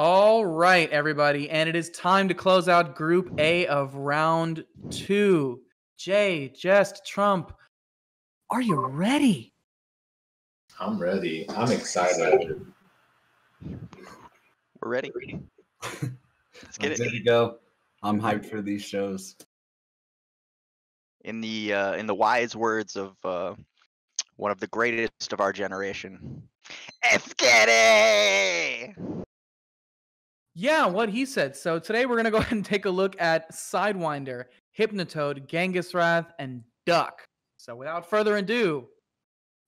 All right, everybody, and it is time to close out Group A of Round 2. Jay, Jest, Trump, are you ready? I'm ready. I'm excited. We're ready. Let's get Good to go. I'm hyped for these shows. In the wise words of one of the greatest of our generation, Escary! Yeah, what he said. So today we're going to go ahead and take a look at Sidewinder, Hypnotoad, Ghangasrath, and Duck. So without further ado,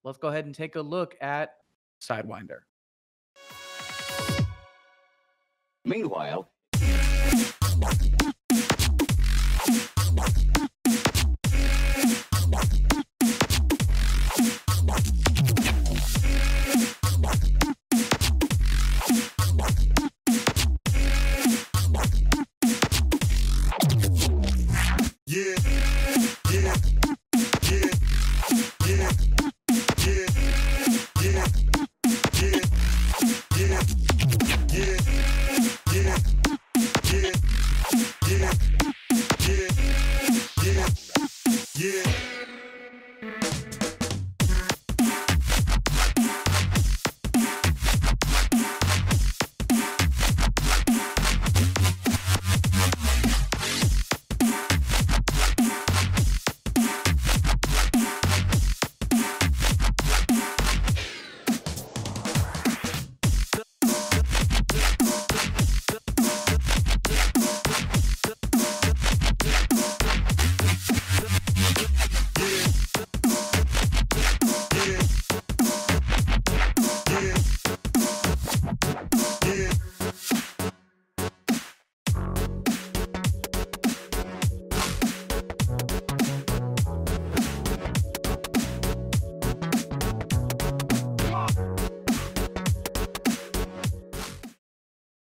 let's go ahead and take a look at Sidewinder. Meanwhile,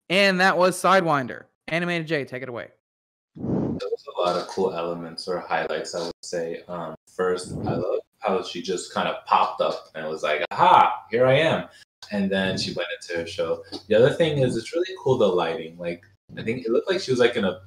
And that was Sidewinder. Animated Jay, take it away. There was a lot of cool elements or highlights, I would say. First, I love how she just kind of popped up and was like, aha, here I am. And then she went into her show. The other thing is, it's really cool, the lighting. Like, I think it looked like she was like in a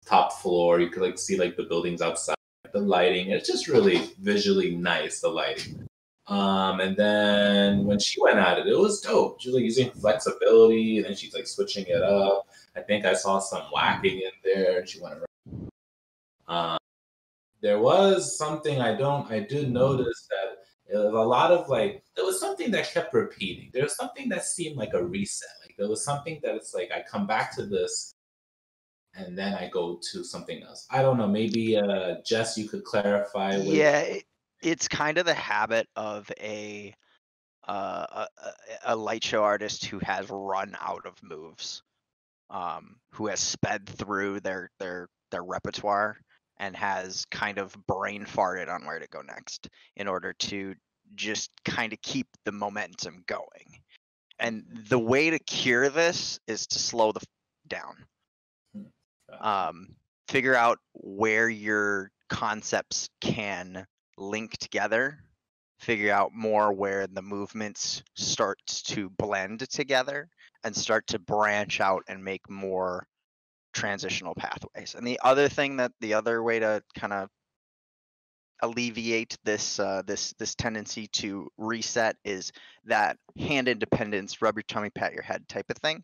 top floor. You could like see like the buildings outside, the lighting. It's just really visually nice, the lighting. And then when she went at it, it was dope. She was like using flexibility, and then she's like switching it up. I think I saw some whacking in there, and she went around. There was something I did notice that there was a lot of like, there was something that kept repeating. There was something that seemed like a reset. Like there was something that it's like I come back to this, and then I go to something else. I don't know. Maybe Jess, you could clarify. Yeah, it's kind of the habit of a light show artist who has run out of moves, who has sped through their repertoire and has kind of brain farted on where to go next in order to just kind of keep the momentum going. And the way to cure this is to slow down. Figure out where your concepts can link together, figure out more where the movements starts to blend together and start to branch out and make more transitional pathways. And the other way to kind of alleviate this tendency to reset is that hand independence, rub your tummy, pat your head type of thing.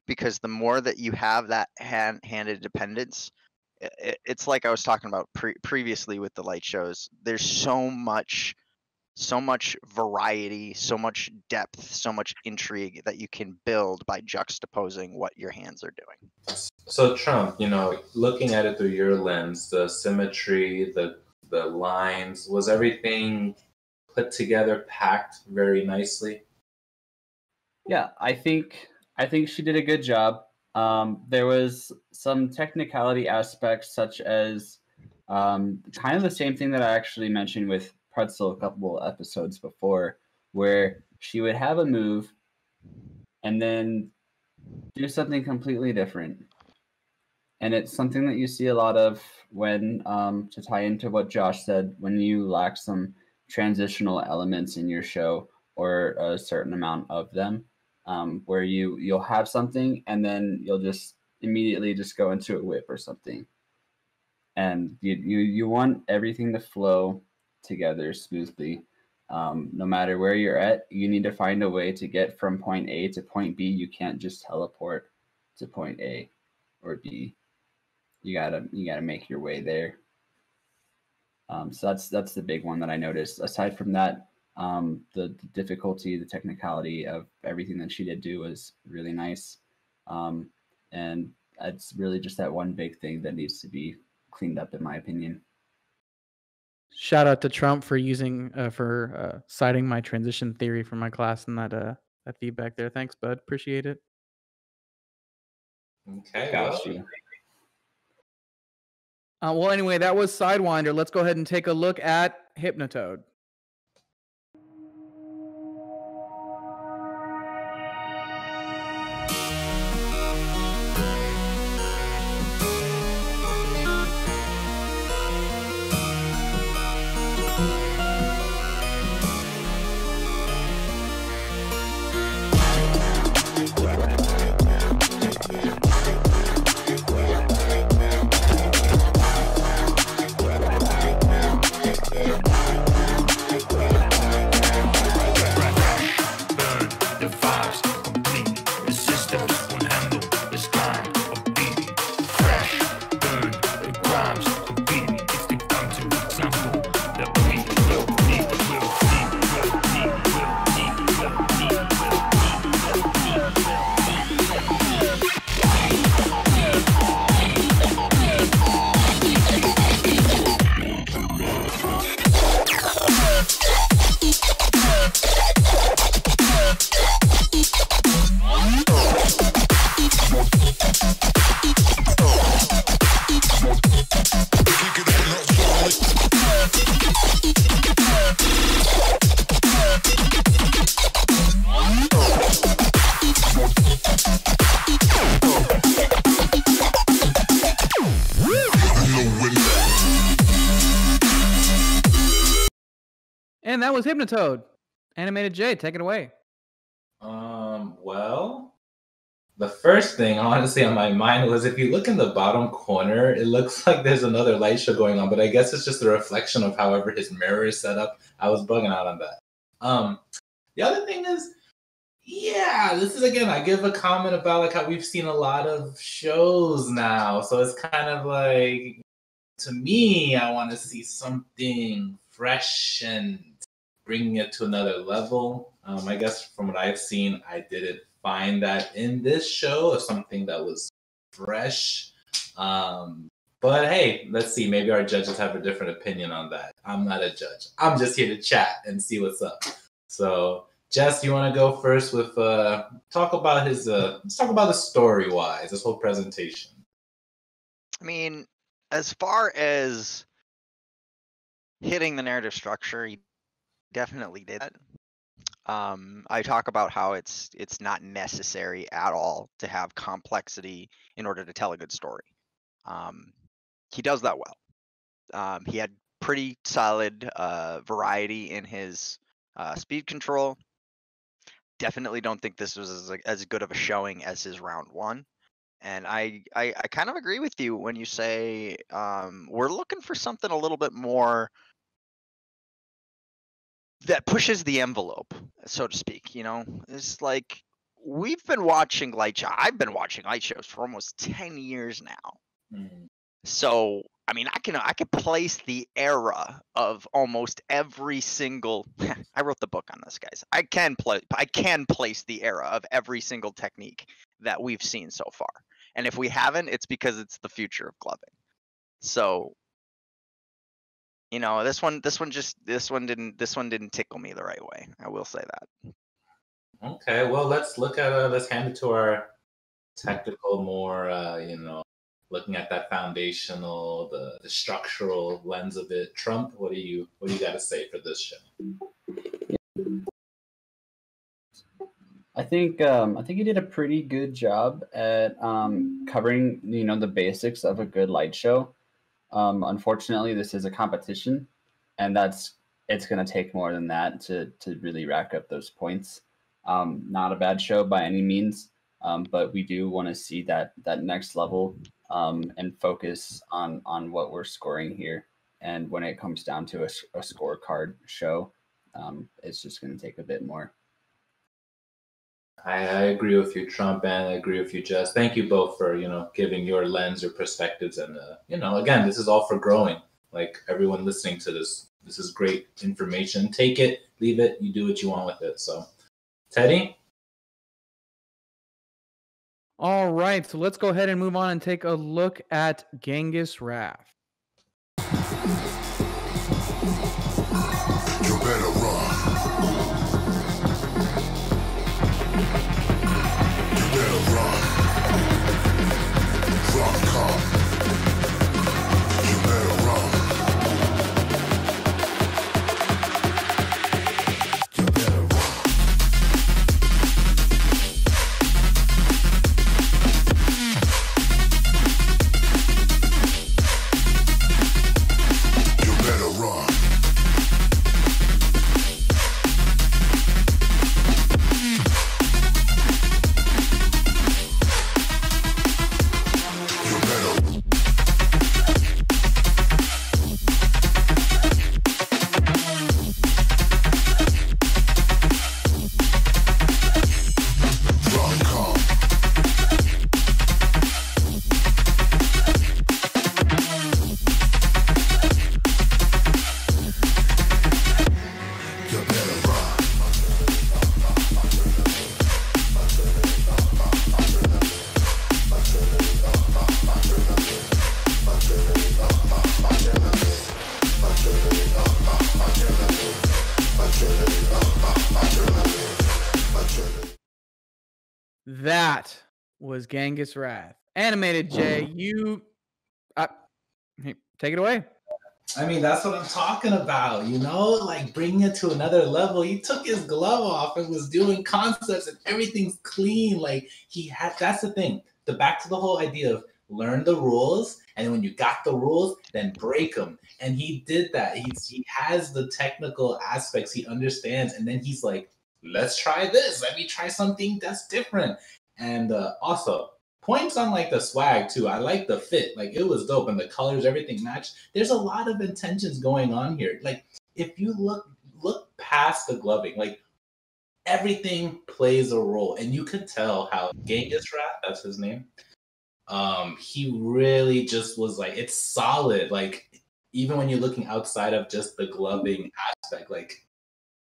Because the more that you have that hand independence, it's like I was talking about previously with the light shows. There's so much variety, so much depth, so much intrigue that you can build by juxtaposing what your hands are doing. So Trump, looking at it through your lens, the symmetry, the lines, was everything put together, packed very nicely? Yeah, I think she did a good job. There was some technicality aspects, such as kind of the same thing that I actually mentioned with Pretzel a couple episodes before, where she would have a move and then do something completely different. And it's something that you see a lot of when, to tie into what Josh said, when you lack some transitional elements in your show or a certain amount of them. where you'll have something and then you'll just immediately just go into a whip or something. And you want everything to flow together smoothly. No matter where you're at, you need to find a way to get from point A to point B. You can't just teleport to point A or B. You gotta make your way there. So that's the big one that I noticed. Aside from that, the difficulty, the technicality of everything that she did do was really nice. And it's really just that one big thing that needs to be cleaned up, in my opinion. Shout out to Trump for using citing my transition theory from my class and that feedback there. Thanks, bud. Appreciate it. Okay, Got you. Well, anyway, that was Sidewinder. Let's go ahead and take a look at Hypnotoad. And that was Hypnotoad. Animated J, take it away. Well, the first thing honestly on my mind was if you look in the bottom corner, it looks like there's another light show going on, but I guess it's just a reflection of however his mirror is set up. I was bugging out on that. The other thing is, yeah, this is again, I give a comment about like how we've seen a lot of shows now. So it's kind of like, to me, I want to see something fresh and bringing it to another level. I guess from what I've seen, I didn't find that in this show of something that was fresh. But hey, let's see. Maybe our judges have a different opinion on that. I'm not a judge. I'm just here to chat and see what's up. So, Jess, you want to go first with talk about his? Let's talk about the story-wise, this whole presentation. I mean, as far as hitting the narrative structure, he definitely did that. I talk about how it's not necessary at all to have complexity in order to tell a good story. He does that well. He had pretty solid variety in his speed control. Definitely don't think this was as good of a showing as his round one. And I kind of agree with you when you say we're looking for something a little bit more that pushes the envelope, so to speak. You know, it's like we've been watching light show. I've been watching light shows for almost 10 years now. Mm-hmm. So I mean, I can place the era of almost every single. I wrote the book on this, guys. I can place the era of every single technique that we've seen so far. And if we haven't, it's because it's the future of gloving. So, you know, this one didn't tickle me the right way. I will say that. Okay, well, let's hand it to our technical, more looking at that foundational, the structural lens of it. Trump, what do you got to say for this show? I think he did a pretty good job at covering the basics of a good light show. Unfortunately, this is a competition, and it's going to take more than that to really rack up those points. Not a bad show by any means, but we do want to see that next level and focus on what we're scoring here. And when it comes down to a scorecard show, it's just going to take a bit more. I agree with you, Trump, and I agree with you, Jess. Thank you both for, giving your lens, your perspectives, and, again, this is all for growing. Like, everyone listening to this is great information. Take it, leave it, you do what you want with it. So, Teddy? All right, so let's go ahead and move on and take a look at Ghangasrath. You better run. You better run. Run, come. You better run. You better run. You better run. You better. Run, come. You better run. That was Ghangasrath. Animated Jay, hey, take it away. I mean, that's what I'm talking about, like bringing it to another level. He took his glove off and was doing concepts and everything's clean. Like that's the thing. Back to the whole idea of learn the rules. And when you got the rules, then break them. And he did that. He has the technical aspects. He understands. And then he's like, let's try this. Let me try something that's different. And also, points on like the swag too. I like the fit. Like it was dope, and the colors, everything matched. There's a lot of intentions going on here. Like if you look past the gloving, like everything plays a role, and you could tell how Ghangasrath, that's his name. He really just was like, it's solid. Like even when you're looking outside of just the gloving aspect, like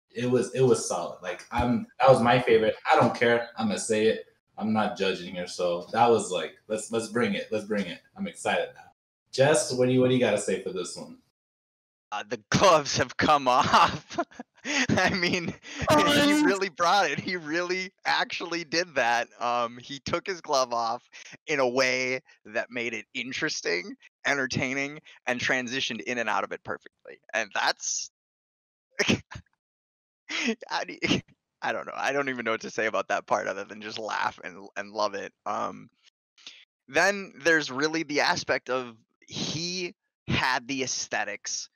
it was solid. Like that was my favorite. I don't care. I'm gonna say it. I'm not judging here, so that was like, let's bring it. Let's bring it. I'm excited now. Jess, what do you got to say for this one? The gloves have come off. I mean, he really brought it. He really actually did that. He took his glove off in a way that made it interesting, entertaining, and transitioned in and out of it perfectly. And that's I don't know. I don't even know what to say about that part other than just laugh and love it. Then there's really the aspect of he had the aesthetics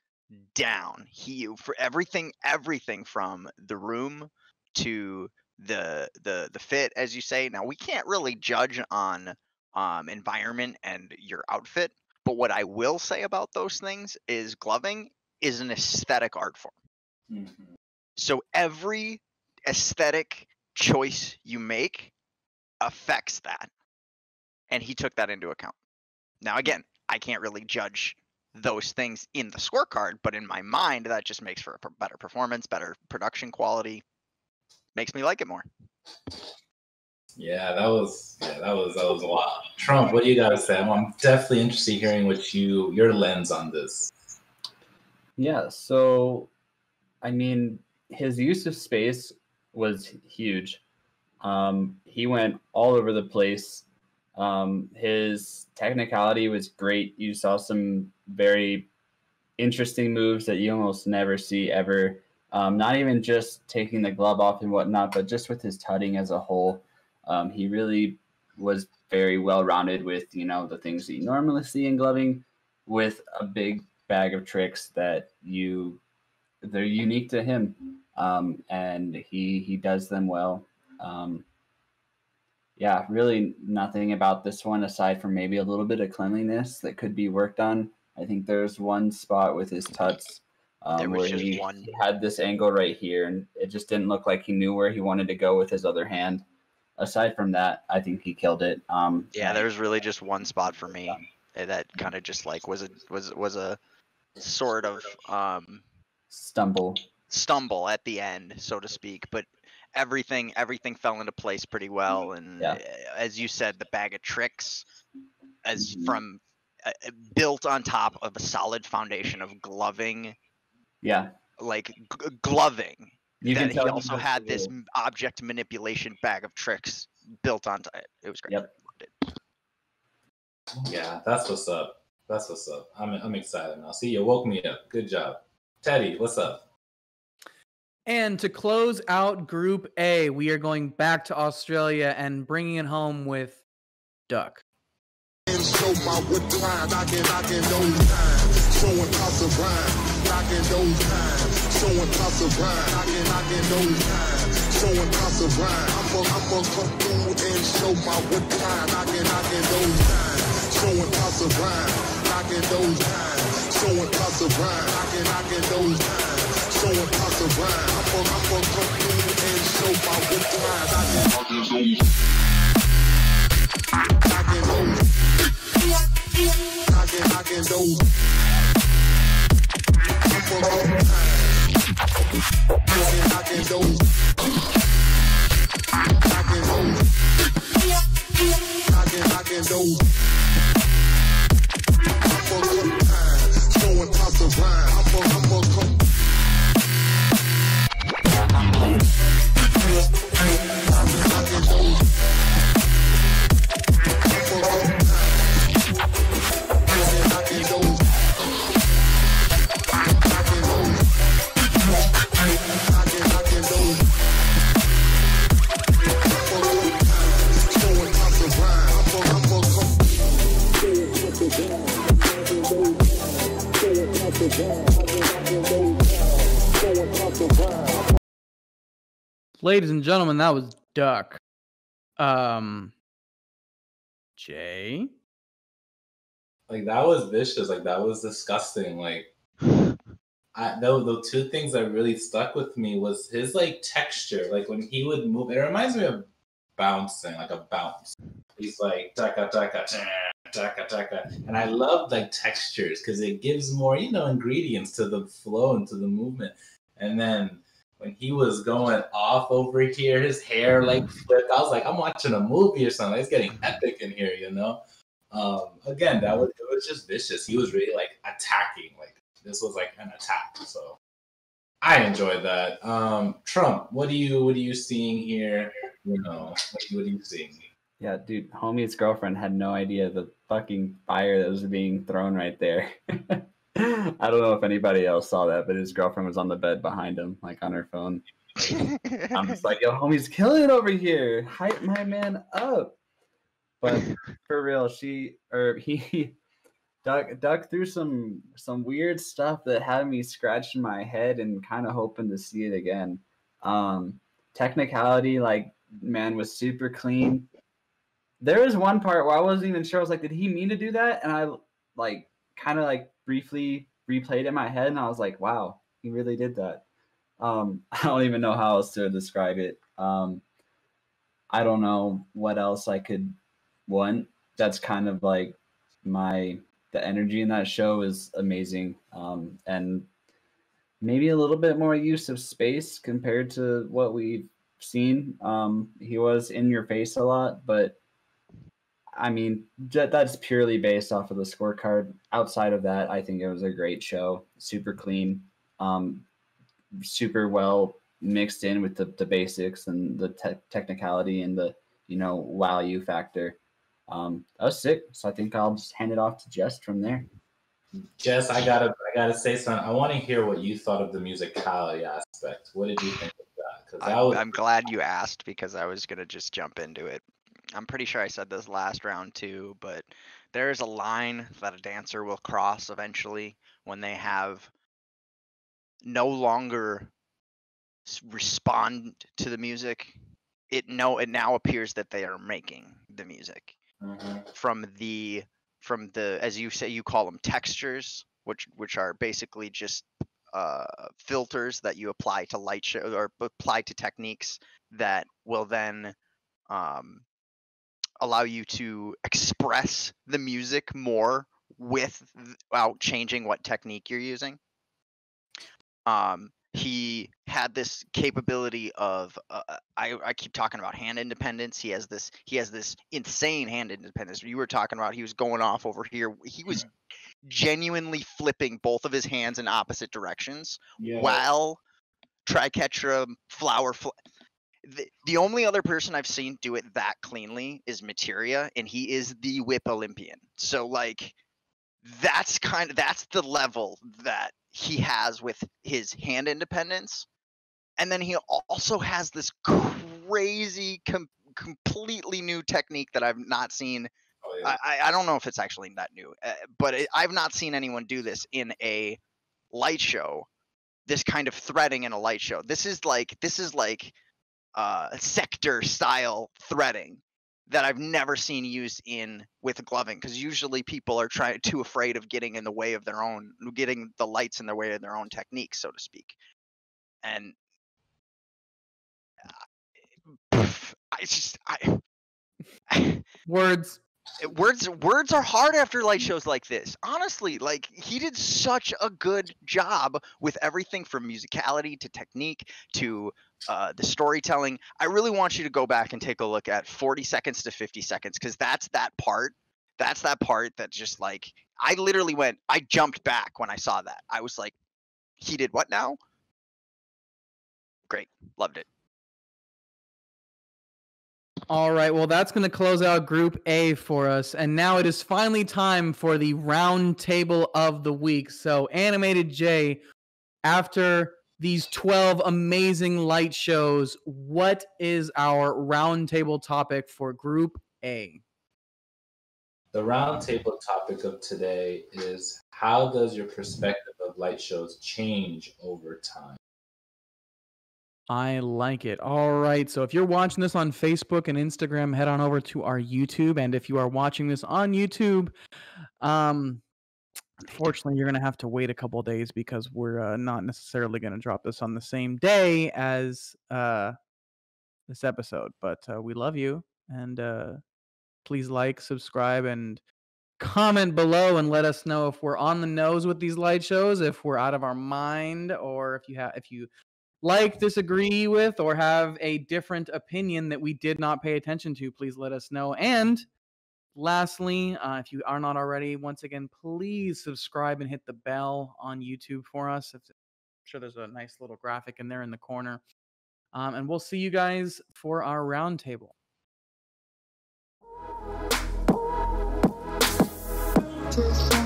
down. For everything from the room to the fit, as you say. Now we can't really judge on environment and your outfit, but what I will say about those things is gloving is an aesthetic art form. Mm-hmm. So every aesthetic choice you make affects that, and he took that into account. Now again, I can't really judge those things in the scorecard, but in my mind that just makes for a better performance, better production quality, makes me like it more. Yeah, that was a lot. Trump, what do you got to say? I'm definitely interested in hearing your lens on this. Yeah, so I mean, his use of space was huge. He went all over the place. His technicality was great. You saw some very interesting moves that you almost never see ever. Not even just taking the glove off and whatnot, but just with his tutting as a whole. He really was very well-rounded with, the things that you normally see in gloving, with a big bag of tricks that they're unique to him. And he does them well. Yeah, really nothing about this one aside from maybe a little bit of cleanliness that could be worked on. I think there's one spot with his tuts There was where just he one. had this angle right here, and it just didn't look like he knew where he wanted to go with his other hand. Aside from that, I think he killed it. Yeah, there's really just one spot for me that kind of just like was a sort of stumble. at the end, so to speak, but everything fell into place pretty well. And Yeah. as you said, the bag of tricks, as from built on top of a solid foundation of gloving, Yeah, like gloving. you can That tell he he also knows had the this rules. object manipulation bag of tricks built onto it. It was great. Yep. Loved it. Yeah, that's what's up. That's what's up. I'm excited now. See, you woke me up. Good job. Teddy, what's up? And to close out Group A, we are going back to Australia and bringing it home with Duck. And show my wood line, knocking those times, showing lots of rhyme, knocking those times, showing lots of rhyme, knocking those times, showing lots of rhyme. I'ma come through and show my wood line, knocking those times, showing lots of rhyme, knocking those times, showing lots of rhyme, knocking those times, showing lots of rhyme. I'ma come through and show my wood line, knocking those. Knocking those. Knocking those. Knocking those. Knocking those. Showing lots of rhyme. I'ma come. Knocking those. Ladies and gentlemen, that was Duck. Jay? Like, that was vicious. Like, that was disgusting. Like, the two things that really stuck with me was his like texture. Like when he would move, it reminds me of bouncing, like a bounce. He's like taka taka taka taka, and I love like textures because it gives more, ingredients to the flow and to the movement. And then when he was going off over here, his hair like flipped. I was like, I'm watching a movie or something. It's getting epic in here, Again, it was just vicious. He was really like attacking. Like this was like an attack. So I enjoyed that. Trump, what are you seeing here? What are you seeing? Yeah, dude, homie's girlfriend had no idea the fucking fire that was being thrown right there. I don't know if anybody else saw that, but his girlfriend was on the bed behind him, like on her phone. I'm just like, yo, homie's killing it over here. Hype my man up. But for real, Duck threw some weird stuff that had me scratching my head and kind of hoping to see it again. Technicality, like, man, was super clean. There was one part where I wasn't even sure. I was like, did he mean to do that? And I kind of briefly replayed it in my head, and I was like, wow, he really did that. I don't even know how else to describe it. I don't know what else I could want. That's kind of like the energy in that show is amazing. And maybe a little bit more use of space compared to what we've seen. He was in your face a lot, but I mean, that's purely based off of the scorecard. Outside of that, I think it was a great show. Super clean, super well mixed in with the basics and the technicality and the wow you factor. That was sick. So I think I'll just hand it off to Jess from there. Jess, I gotta say something. I want to hear what you thought of the musicality aspect. What did you think of that? Because I'm glad you asked because I was gonna just jump into it. I'm pretty sure I said this last round too, but there's a line that a dancer will cross eventually when they have no longer respond to the music it now appears that they are making the music from the as you say, you call them textures, which are basically just filters that you apply to light show or apply to techniques that will then allow you to express the music more without changing what technique you're using. He had this capability of I keep talking about hand independence. He has this insane hand independence. You were talking about he was going off over here. He was genuinely flipping both of his hands in opposite directions while Triquetra flower. The only other person I've seen do it that cleanly is Materia, and he is the whip Olympian. So like that's the level that he has with his hand independence. And then he also has this crazy completely new technique that I've not seen. I don't know if it's actually that new, but I've not seen anyone do this in a light show. This kind of threading in a light show. This is like sector style threading that I've never seen used with gloving, because usually people are too afraid of getting in the way of getting the lights in the way of their own technique, so to speak. And Words are hard after light shows like this. Honestly, like he did such a good job with everything from musicality to technique to the storytelling. I really want you to go back and take a look at 40 seconds to 50 seconds, because that's that part that just like I jumped back when I saw that. I was like, he did what now? Great. Loved it. All right, well, that's going to close out Group A for us. And now it is finally time for the round table of the week. So, Animated J, after these 12 amazing light shows, what is our round table topic for Group A? The round table topic of today is, how does your perspective of light shows change over time? I like it. All right. So if you're watching this on Facebook and Instagram, head on over to our YouTube. And if you are watching this on YouTube, unfortunately, you're going to have to wait a couple of days, because we're not necessarily going to drop this on the same day as this episode. But we love you. And please like, subscribe, and comment below and let us know if we're on the nose with these light shows, if we're out of our mind, or if you disagree with, or have a different opinion that we did not pay attention to. Please let us know. And lastly, if you are not already, once again, please subscribe and hit the bell on YouTube for us. I'm sure there's a nice little graphic in there in the corner. And we'll see you guys for our roundtable. Just